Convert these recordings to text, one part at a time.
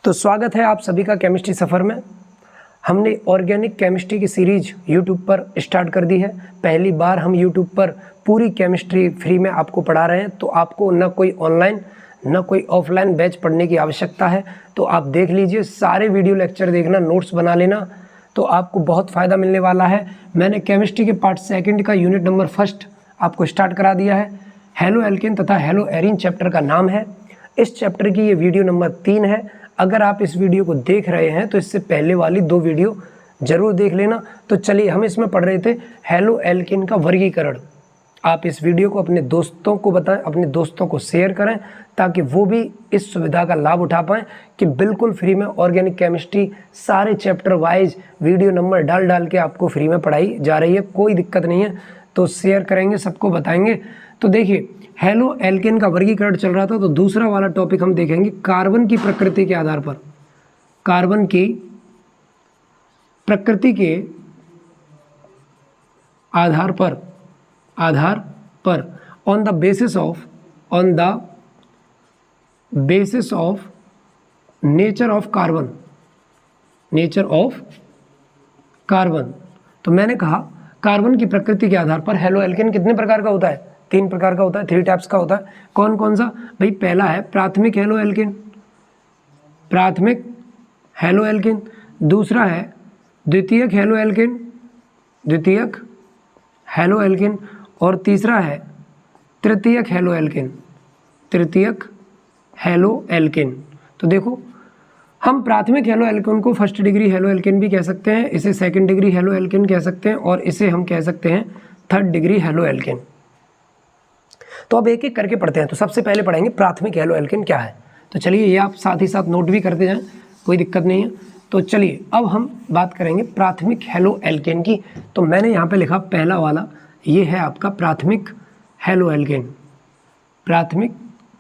तो स्वागत है आप सभी का केमिस्ट्री सफ़र में। हमने ऑर्गेनिक केमिस्ट्री की सीरीज यूट्यूब पर स्टार्ट कर दी है। पहली बार हम यूट्यूब पर पूरी केमिस्ट्री फ्री में आपको पढ़ा रहे हैं, तो आपको न कोई ऑनलाइन न कोई ऑफलाइन बैच पढ़ने की आवश्यकता है। तो आप देख लीजिए, सारे वीडियो लेक्चर देखना, नोट्स बना लेना, तो आपको बहुत फ़ायदा मिलने वाला है। मैंने केमिस्ट्री के पार्ट सेकंड का यूनिट नंबर फर्स्ट आपको स्टार्ट करा दिया है। हेलो एल्केन तथा हेलो एरीन चैप्टर का नाम है। इस चैप्टर की ये वीडियो नंबर 3 है। अगर आप इस वीडियो को देख रहे हैं तो इससे पहले वाली 2 वीडियो जरूर देख लेना। तो चलिए, हम इसमें पढ़ रहे थे हेलो एल्केन का वर्गीकरण। आप इस वीडियो को अपने दोस्तों को बताएं, अपने दोस्तों को शेयर करें, ताकि वो भी इस सुविधा का लाभ उठा पाएँ कि बिल्कुल फ्री में ऑर्गेनिक केमिस्ट्री सारे चैप्टर वाइज वीडियो नंबर डाल डाल के आपको फ्री में पढ़ाई जा रही है। कोई दिक्कत नहीं है, तो शेयर करेंगे, सबको बताएंगे। तो देखिए, हेलो एल्केन का वर्गीकरण चल रहा था, तो दूसरा वाला टॉपिक हम देखेंगे कार्बन की प्रकृति के आधार पर। कार्बन की प्रकृति के आधार पर on the basis of nature of carbon. तो मैंने कहा कार्बन की प्रकृति के आधार पर हेलो एल्केन कितने प्रकार का होता है? 3 प्रकार का होता है, 3 टाइप्स का होता है। कौन कौन सा भाई? पहला है प्राथमिक हेलो एल्केन, दूसरा है द्वितीयक हेलो एल्केन, और तीसरा है तृतीयक हेलो एल्केन। तो देखो, हम प्राथमिक हेलो एल्केन को फर्स्ट डिग्री हेलो एल्केन भी कह सकते हैं, इसे सेकंड डिग्री हेलो एल्केन कह सकते हैं, और इसे हम कह सकते हैं थर्ड डिग्री हेलो एल्केन। तो अब एक एक करके पढ़ते हैं। तो सबसे पहले पढ़ेंगे प्राथमिक हेलो एल्केन क्या है। तो चलिए, ये आप साथ ही साथ नोट भी करते जाएं, कोई दिक्कत नहीं है। तो चलिए, अब हम बात करेंगे प्राथमिक हेलो एल्केन की। तो मैंने यहाँ पे लिखा पहला वाला, ये है आपका प्राथमिक हेलो एल्केन। प्राथमिक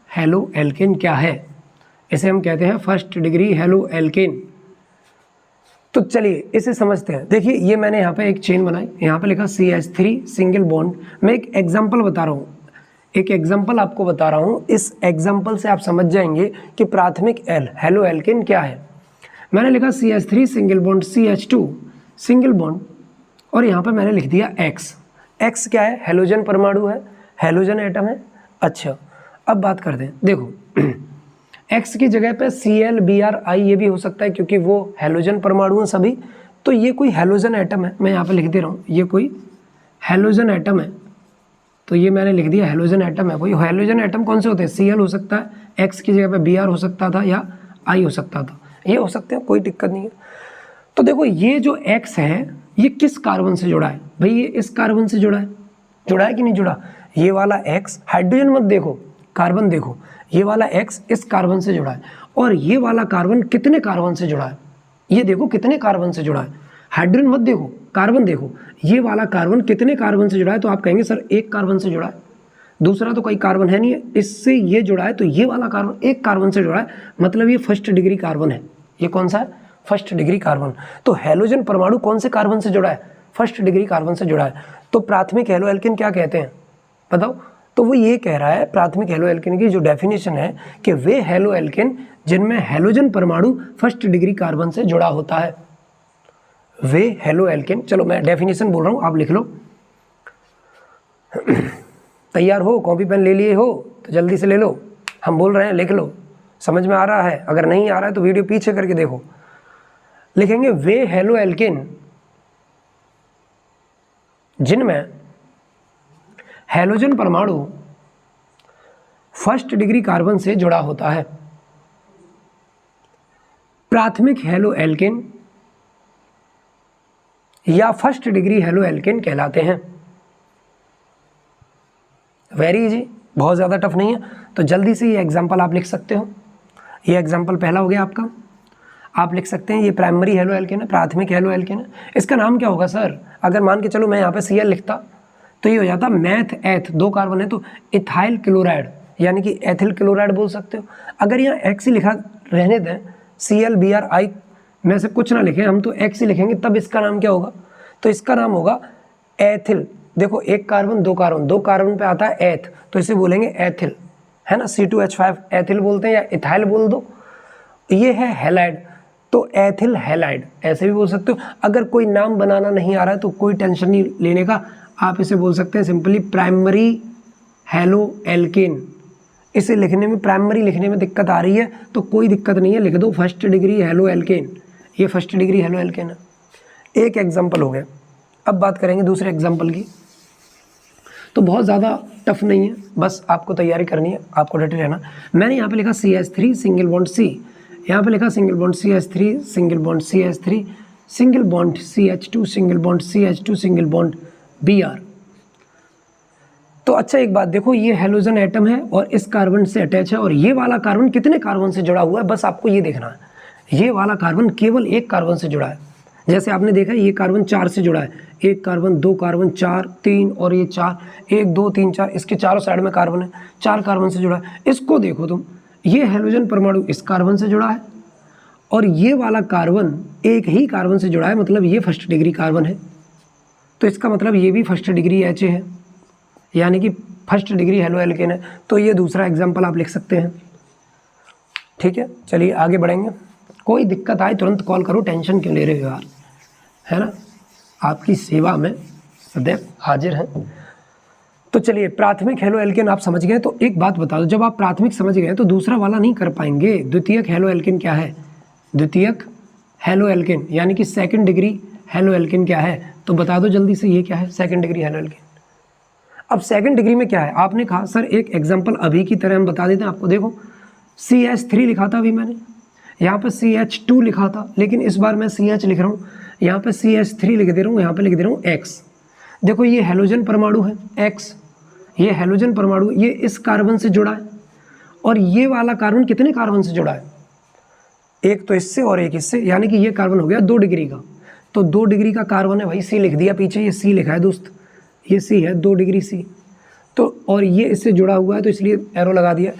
हेलो एल्केन क्या है? इसे हम कहते हैं फर्स्ट डिग्री हेलो एल्केन। तो चलिए इसे समझते हैं। देखिए, ये मैंने यहाँ पे एक चेन बनाई, यहाँ पे लिखा CH3 सिंगल बॉन्ड। मैं एक एग्जाम्पल बता रहा हूँ, आपको बता रहा हूँ। इस एग्जाम्पल से आप समझ जाएंगे कि प्राथमिक हेलो एल्केन क्या है। मैंने लिखा CH3 single bond, CH2 single bond, और यहाँ पे मैंने लिख दिया X क्या है? हेलोजन परमाणु है, हेलोजन एटम है। अच्छा, अब बात करते हैं। देखो, X की जगह पे Cl Br I ये भी हो सकता है, क्योंकि वो हेलोजन परमाणु हैं सभी। तो ये कोई हेलोजन एटम है, मैं यहाँ पे लिख दे रहा हूँ, ये कोई हेलोजन एटम है। तो ये मैंने लिख दिया हेलोजन एटम है। वही हेलोजन एटम कौन से होते हैं? Cl हो सकता है, X की जगह पे Br हो सकता था, या I हो सकता था, ये हो सकते हैं, कोई दिक्कत नहीं है। तो देखो, ये जो X है, ये किस कार्बन से जुड़ा है? भाई ये इस कार्बन से जुड़ा है कि नहीं जुड़ा? ये वाला X, हाइड्रोजन मत देखो, कार्बन देखो, ये वाला X इस कार्बन से जुड़ा है, और ये वाला कार्बन कितने कार्बन से जुड़ा है? ये देखो कितने कार्बन से जुड़ा है। हाइड्रोजन मत देखो, कार्बन देखो, ये वाला कार्बन कितने कार्बन से जुड़ा है? तो आप कहेंगे सर 1 कार्बन से जुड़ा है, दूसरा तो कोई कार्बन है नहीं है, इससे ये जुड़ा है। तो ये वाला कार्बन 1 कार्बन से जुड़ा है, मतलब ये फर्स्ट डिग्री कार्बन है। ये कौन सा है? First degree carbon. तो हेलोजन परमाणु कौन से कार्बन से जुड़ा है? फर्स्ट डिग्री कार्बन से जुड़ा है। तो प्राथमिक हेलो एल्केन क्या कहते हैं बताओ? तो वो ये कह रहा है, प्राथमिक हेलो एल्केन की जो डेफिनेशन है, कि वे हेलो एल्केन जिनमें हेलोजन परमाणु फर्स्ट डिग्री कार्बन से जुड़ा होता है, वे हेलो एल्केन। चलो मैं डेफिनेशन बोल रहा हूँ, आप लिख लो। तैयार हो? कॉपी पेन ले लिए हो तो जल्दी से ले लो, हम बोल रहे हैं, लिख लो। समझ में आ रहा है? अगर नहीं आ रहा है तो वीडियो पीछे करके देखो। लिखेंगे वे हेलो एल्केन जिनमें हेलोजन परमाणु फर्स्ट डिग्री कार्बन से जुड़ा होता है। प्राथमिक हेलो एल्केन या फर्स्ट डिग्री हेलो एल्केन कहलाते हैं। वेरी इजी, बहुत ज़्यादा टफ नहीं है। तो जल्दी से ये एग्जाम्पल आप लिख सकते हो। ये एग्जाम्पल पहला हो गया आपका। आप लिख सकते हैं ये प्राइमरी हेलो एल्केन है, प्राथमिक हेलो एल्केन है। इसका नाम क्या होगा सर? अगर मान के चलो मैं यहाँ पे Cl लिखता तो ये हो जाता मैथ एथ, 2 कार्बन है तो इथाइल क्लोराइड, यानी कि एथिल क्लोराइड बोल सकते हो। अगर यहाँ X ही लिखा रहने दें, Cl Br I में से कुछ ना लिखें हम, तो X ही लिखेंगे, तब इसका नाम क्या होगा? तो इसका नाम होगा एथिल। देखो 1 कार्बन 2 कार्बन, 2 कार्बन पे आता है एथ, तो इसे बोलेंगे एथिल, है ना। C2H5 एथिल बोलते हैं, या इथाइल बोल दो। ये है हैलाइड, तो एथिल हैलाइड ऐसे भी बोल सकते हो। अगर कोई नाम बनाना नहीं आ रहा है तो कोई टेंशन नहीं लेने का, आप इसे बोल सकते हैं सिंपली प्राइमरी हेलो एल्केन। इसे लिखने में, प्राइमरी लिखने में दिक्कत आ रही है तो कोई दिक्कत नहीं है, लिख दो फर्स्ट डिग्री हेलो एल्केन। ये फर्स्ट डिग्री हेलो एल्केन है। एक एग्जाम्पल हो गया। अब बात करेंगे दूसरे एग्जाम्पल की। तो बहुत ज़्यादा टफ नहीं है, बस आपको तैयारी करनी है, आपको डटे रहना। मैंने यहाँ पे लिखा CH3 सिंगल बॉन्ड C, यहाँ पे लिखा single bond CH3 single bond CH3 single bond CH2 single bond CH2 single bond Br। तो अच्छा एक बात देखो, ये हेलोजन एटम है और इस कार्बन से अटैच है, और ये वाला कार्बन कितने कार्बन से जुड़ा हुआ है, बस आपको ये देखना है। ये वाला कार्बन केवल एक कार्बन से जुड़ा है। जैसे आपने देखा ये कार्बन 4 से जुड़ा है, एक कार्बन, 2 कार्बन, 4, 3 और ये 4, 1 2 3 4, इसके चारों साइड में कार्बन है, 4 कार्बन से जुड़ा है। इसको देखो तुम, ये हेलोजन परमाणु इस कार्बन से जुड़ा है और ये वाला कार्बन एक ही कार्बन से जुड़ा है, मतलब ये फर्स्ट डिग्री कार्बन है। तो इसका मतलब ये भी फर्स्ट डिग्री HA है, यानी कि फर्स्ट डिग्री हेलो एल्केन है। तो ये दूसरा एग्जाम्पल आप लिख सकते हैं। ठीक है, चलिए आगे बढ़ेंगे। कोई दिक्कत आए तुरंत कॉल करो, टेंशन क्यों ले रहे हो यार, है ना, आपकी सेवा में सदैव हाजिर हैं। तो चलिए, प्राथमिक हेलो एल्केन आप समझ गए। तो एक बात बता दो, जब आप प्राथमिक समझ गए तो दूसरा वाला नहीं कर पाएंगे। द्वितीयक हेलो एल्केन क्या है? द्वितीयक हेलो एल्केन यानी कि सेकंड डिग्री हेलो एल्केन क्या है? तो बता दो जल्दी से, ये क्या है? Second degree halo alkane. अब सेकंड डिग्री में क्या है? आपने कहा सर एक एग्जांपल अभी की तरह हम बता देते हैं आपको। देखो CH3 लिखा था अभी मैंने, यहाँ पे CH2 लिखा था, लेकिन इस बार मैं CH लिख रहा हूँ, यहाँ पे CH3 लिख दे रहा हूँ, यहाँ पे लिख दे रहा हूँ X। देखो ये हेलोजन परमाणु है X, ये हेलोजन परमाणु ये इस कार्बन से जुड़ा है, और ये वाला कार्बन कितने कार्बन से जुड़ा है? एक तो इससे और एक इससे, यानी कि ये कार्बन हो गया 2 डिग्री का। तो 2 डिग्री का कार्बन है भाई, C लिख दिया पीछे, ये C लिखा है दोस्त, ये C है 2 डिग्री C। तो और ये इससे जुड़ा हुआ है तो इसलिए एरो लगा दिया।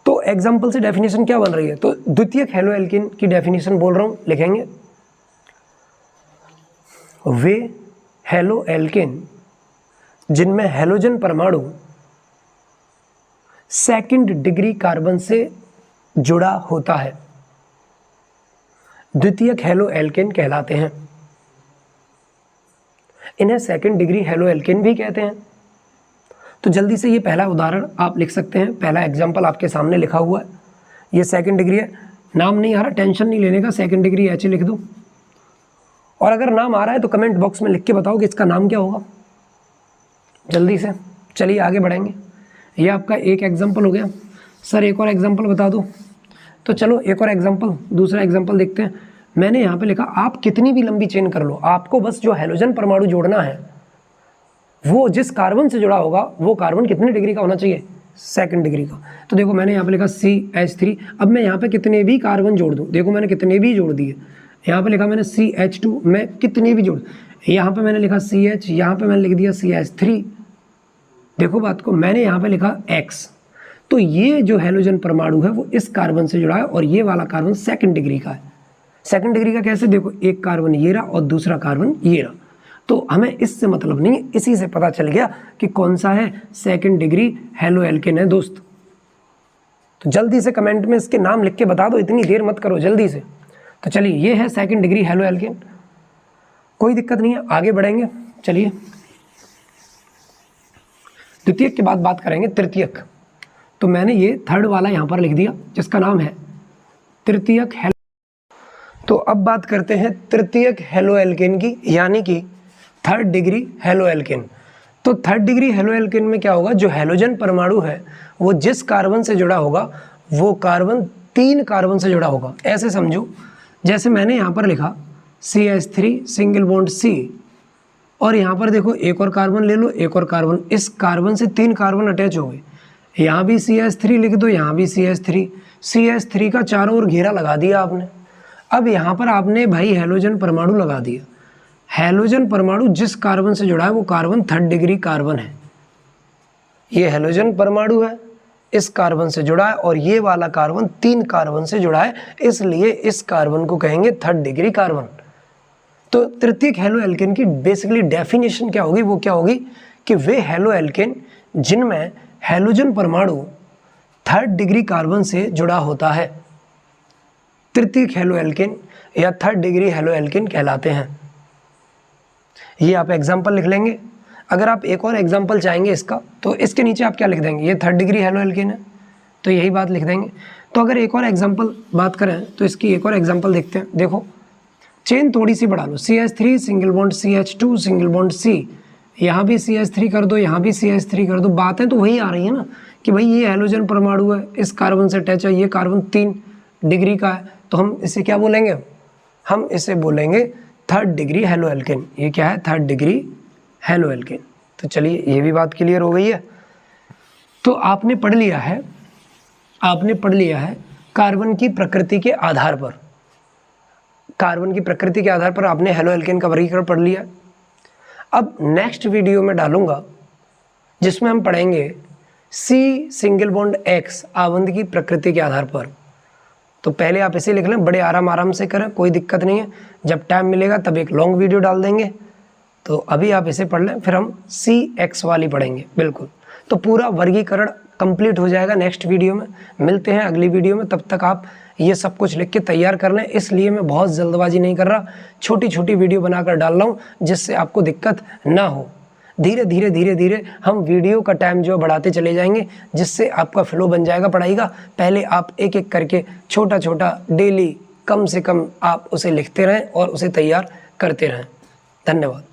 तो एग्जाम्पल से डेफिनेशन क्या बन रही है? तो द्वितीयक हेलो एल्केन की डेफिनेशन बोल रहा हूँ, लिखेंगे वे हेलो एल्केन जिनमें हेलोजन परमाणु सेकंड डिग्री कार्बन से जुड़ा होता है, द्वितीयक हेलो एल्केन कहलाते हैं। इन्हें सेकंड डिग्री हेलो एल्केन भी कहते हैं। तो जल्दी से ये पहला उदाहरण आप लिख सकते हैं, पहला एग्जाम्पल आपके सामने लिखा हुआ है, ये सेकंड डिग्री है। नाम नहीं आ रहा, टेंशन नहीं लेने का, सेकंड डिग्री HA लिख दो। और अगर नाम आ रहा है तो कमेंट बॉक्स में लिख के बताओ कि इसका नाम क्या होगा, जल्दी से। चलिए आगे बढ़ेंगे। ये आपका एक एग्जाम्पल हो गया। सर एक और एग्जाम्पल बता दो, तो चलो एक और एग्जाम्पल, दूसरा एग्जाम्पल देखते हैं। मैंने यहाँ पे लिखा आप कितनी भी लंबी चेन कर लो, आपको बस जो हेलोजन परमाणु जोड़ना है वो जिस कार्बन से जुड़ा होगा वो कार्बन कितने डिग्री का होना चाहिए? सेकंड डिग्री का। तो देखो मैंने यहाँ पे लिखा CH3, अब मैं यहाँ पे कितने भी कार्बन जोड़ दूँ, देखो मैंने कितने भी जोड़ दिए। यहाँ पे लिखा मैंने CH2, मैं कितने भी जोड़, यहाँ पे मैंने लिखा CH, यहाँ पे मैंने लिख दिया CH3। देखो बात को, मैंने यहाँ पे लिखा X। तो ये जो हेलोजन परमाणु है वो इस कार्बन से जुड़ा है और ये वाला कार्बन सेकंड डिग्री का है। सेकंड डिग्री का कैसे? देखो एक कार्बन ये रहा और दूसरा कार्बन ये रहा। तो हमें इससे मतलब नहीं, इसी से पता चल गया कि कौन सा है सेकंड डिग्री हेलो एल्केन है दोस्त। तो जल्दी से कमेंट में इसके नाम लिख के बता दो, इतनी देर मत करो, जल्दी से। तो चलिए ये है सेकंड डिग्री हेलो एल्केन, कोई दिक्कत नहीं है, आगे बढ़ेंगे। चलिए द्वितीयक के बाद बात करेंगे तृतीयक। तो मैंने ये थर्ड वाला यहाँ पर लिख दिया जिसका नाम है तृतीयक हेलो। तो अब बात करते हैं तृतीयक हेलो एल्केन की, यानी कि थर्ड डिग्री हेलो एल्केन। तो थर्ड डिग्री हेलो एल्केन में क्या होगा? जो हेलोजन परमाणु है वो जिस कार्बन से जुड़ा होगा वो कार्बन 3 कार्बन से जुड़ा होगा। ऐसे समझो, जैसे मैंने यहाँ पर लिखा CH3 सिंगल बॉन्ड C, और यहाँ पर देखो एक और कार्बन ले लो, एक और कार्बन, इस कार्बन से 3 कार्बन अटैच हो गए। यहाँ भी CH3 लिख दो, यहाँ भी CH3 का चारों ओर घेरा लगा दिया आपने। अब यहाँ पर आपने भाई हेलोजन परमाणु लगा दिया। हेलोजन परमाणु जिस कार्बन से जुड़ा है वो कार्बन थर्ड डिग्री कार्बन है। ये हेलोजन परमाणु है, इस कार्बन से जुड़ा है, और ये वाला कार्बन 3 कार्बन से जुड़ा है, इसलिए इस कार्बन को कहेंगे थर्ड डिग्री कार्बन। तो तृतीयक हेलो एल्केन की बेसिकली डेफिनेशन क्या होगी? वो क्या होगी कि वे हेलो एल्केन जिनमें हेलोजन परमाणु थर्ड डिग्री कार्बन से जुड़ा होता है। तृतीयक हेलो एल्केन या थर्ड डिग्री हेलो एल्केन कहलाते हैं। ये आप एग्जाम्पल लिख लेंगे। अगर आप एक और एग्जाम्पल चाहेंगे इसका, तो इसके नीचे आप क्या लिख देंगे, ये थर्ड डिग्री हेलो एल्केन है तो यही बात लिख देंगे। तो अगर एक और एग्जाम्पल बात करें तो इसकी एक और एग्जाम्पल देखते हैं। देखो चेन थोड़ी सी बढ़ा लो, CH3 single bond CH2 single bond C, यहाँ भी CH3 कर दो, यहाँ भी CH3 कर दो। बातें तो वही आ रही है ना कि भाई ये हैलोजन परमाणु है, इस कार्बन से अटैच है, ये कार्बन 3 डिग्री का है, तो हम इसे क्या बोलेंगे, हम इसे बोलेंगे थर्ड डिग्री हेलो एल्केन। ये क्या है, थर्ड डिग्री हेलो एल्केन। तो चलिए ये भी बात क्लियर हो गई है। तो आपने पढ़ लिया है कार्बन की प्रकृति के आधार पर, कार्बन की प्रकृति के आधार पर आपने हेलो एल्केन का वर्गीकरण पढ़ लिया। अब नेक्स्ट वीडियो में डालूंगा जिसमें हम पढ़ेंगे C सिंगल बॉन्ड X आवंध की प्रकृति के आधार पर। तो पहले आप इसे लिख लें, बड़े आराम से करें, कोई दिक्कत नहीं है। जब टाइम मिलेगा तब एक लॉन्ग वीडियो डाल देंगे। तो अभी आप इसे पढ़ लें, फिर हम CX वाली पढ़ेंगे। बिल्कुल, तो पूरा वर्गीकरण कंप्लीट हो जाएगा नेक्स्ट वीडियो में। मिलते हैं अगली वीडियो में, तब तक आप ये सब कुछ लिख के तैयार कर लें। इसलिए मैं बहुत जल्दबाजी नहीं कर रहा, छोटी छोटी वीडियो बनाकर डाल रहा हूँ जिससे आपको दिक्कत ना हो। धीरे धीरे हम वीडियो का टाइम जो बढ़ाते चले जाएंगे, जिससे आपका फ्लो बन जाएगा पढ़ाई का। पहले आप एक एक करके छोटा छोटा डेली कम से कम आप उसे लिखते रहें और उसे तैयार करते रहें। धन्यवाद।